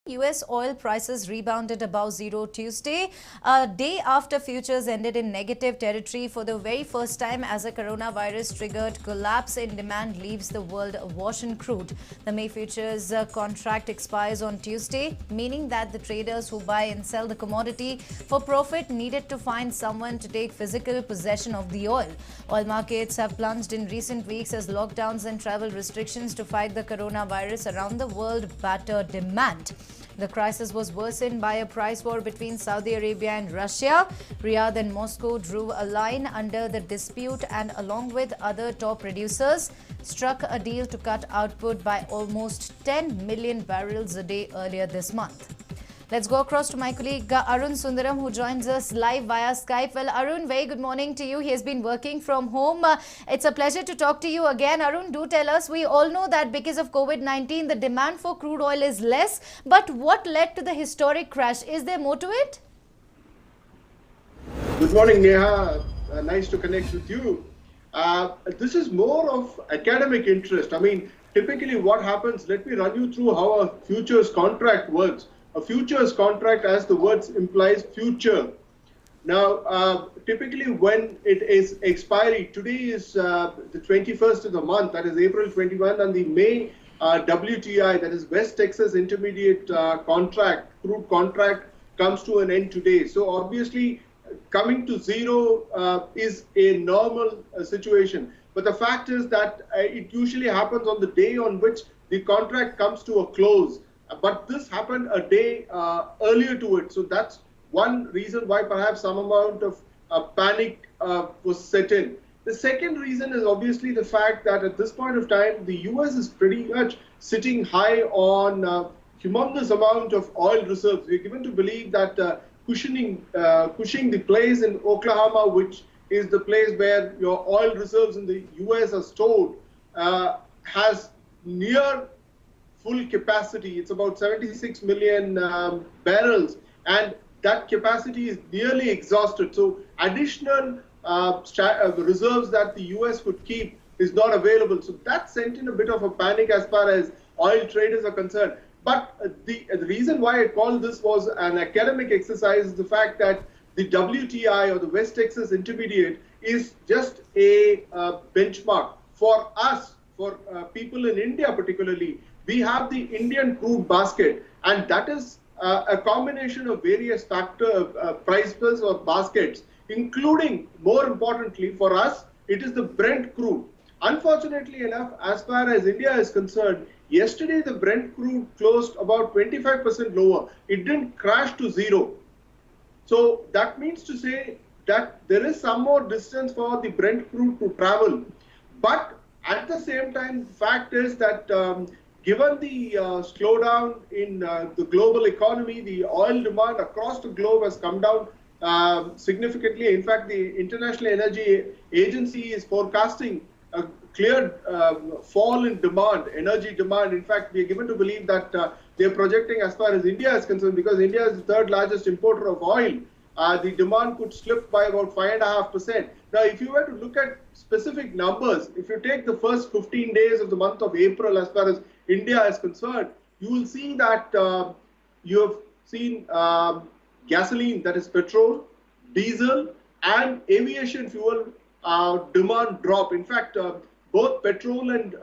US oil prices rebounded above zero Tuesday, a day after futures ended in negative territory for the very first time as a coronavirus-triggered collapse in demand leaves the world awash in crude. The May futures contract expires on Tuesday, meaning that the traders who buy and sell the commodity for profit needed to find someone to take physical possession of the oil. Oil markets have plunged in recent weeks as lockdowns and travel restrictions to fight the coronavirus around the world batter demand. The crisis was worsened by a price war between Saudi Arabia and Russia. Riyadh and Moscow drew a line under the dispute and, along with other top producers, struck a deal to cut output by almost 10 million barrels a day earlier this month. Let's go across to my colleague Arun Sundaram, who joins us live via Skype. Well, Arun, very good morning to you. He has been working from home. It's a pleasure to talk to you again. Arun, do tell us, we all know that because of COVID-19, the demand for crude oil is less. But what led to the historic crash? Is there more to it? Good morning, Neha. Nice to connect with you. This is more of academic interest. I mean, typically what happens, let me run you through how a futures contract works. A futures contract, as the word implies, future. Now, typically when it is expiry, today is the 21st of the month, that is April 21, and the May WTI, that is West Texas Intermediate contract, crude contract, comes to an end today. So obviously, coming to zero is a normal situation. But the fact is that it usually happens on the day on which the contract comes to a close. But this happened a day earlier to it. So that's one reason why perhaps some amount of panic was set in. The second reason is obviously the fact that at this point of time, the US is pretty much sitting high on humongous amount of oil reserves. We're given to believe that Cushing, the place in Oklahoma, which is the place where your oil reserves in the US are stored, has near full capacity. It's about 76 million barrels, and that capacity is nearly exhausted. So additional reserves that the US could keep is not available. So that sent in a bit of a panic as far as oil traders are concerned. But the reason why I call this was an academic exercise is the fact that the WTI, or the West Texas Intermediate, is just a benchmark for us, for people in India particularly. We have the Indian crude basket, and that is a combination of various prices or baskets, including, more importantly for us, it is the Brent crude. Unfortunately enough, as far as India is concerned, yesterday the Brent crude closed about 25% lower. It didn't crash to zero. So that means to say that there is some more distance for the Brent crude to travel. But at the same time, the fact is that given the slowdown in the global economy, the oil demand across the globe has come down significantly. In fact, the International Energy Agency is forecasting a clear fall in demand, energy demand. In fact, we are given to believe that they are projecting, as far as India is concerned, because India is the third largest importer of oil, the demand could slip by about 5.5%. Now, if you were to look at specific numbers, if you take the first 15 days of the month of April, as far as India is concerned, you will see that you have seen gasoline, that is petrol, diesel, and aviation fuel demand drop. In fact, both petrol and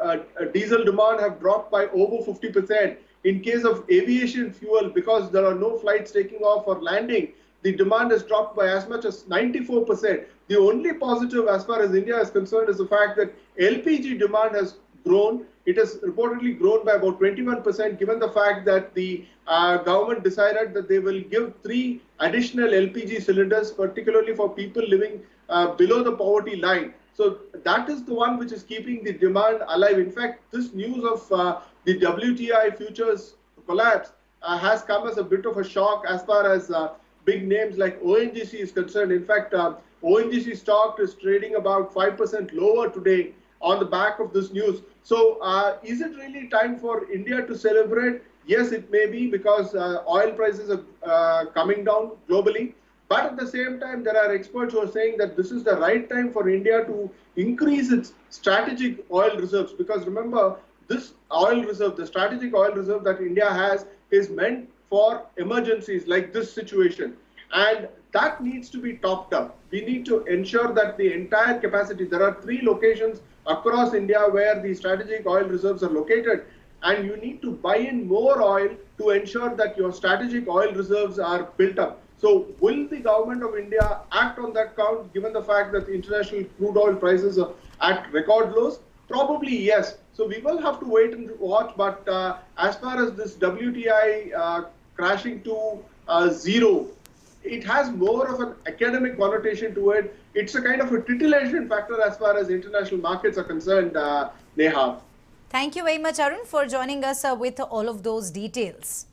diesel demand have dropped by over 50%. In case of aviation fuel, because there are no flights taking off or landing, the demand has dropped by as much as 94%. The only positive as far as India is concerned is the fact that LPG demand has grown. It has reportedly grown by about 21%, given the fact that the government decided that they will give 3 additional LPG cylinders, particularly for people living below the poverty line. So that is the one which is keeping the demand alive. In fact, this news of the WTI futures collapse has come as a bit of a shock as far as big names like ONGC is concerned. In fact, ONGC stock is trading about 5% lower today on the back of this news. So is it really time for India to celebrate? Yes, it may be, because oil prices are coming down globally. But at the same time, there are experts who are saying that this is the right time for India to increase its strategic oil reserves. Because remember, this oil reserve, the strategic oil reserve that India has, is meant for emergencies like this situation. And that needs to be topped up. We need to ensure that the entire capacity, there are 3 locations across India where the strategic oil reserves are located, and you need to buy in more oil to ensure that your strategic oil reserves are built up. So will the government of India act on that count, given the fact that the international crude oil prices are at record lows? Probably yes. So we will have to wait and watch. But as far as this WTI crashing to zero, it has more of an academic connotation to it. It's a kind of a titillation factor as far as international markets are concerned, Neha. Thank you very much, Arun, for joining us with all of those details.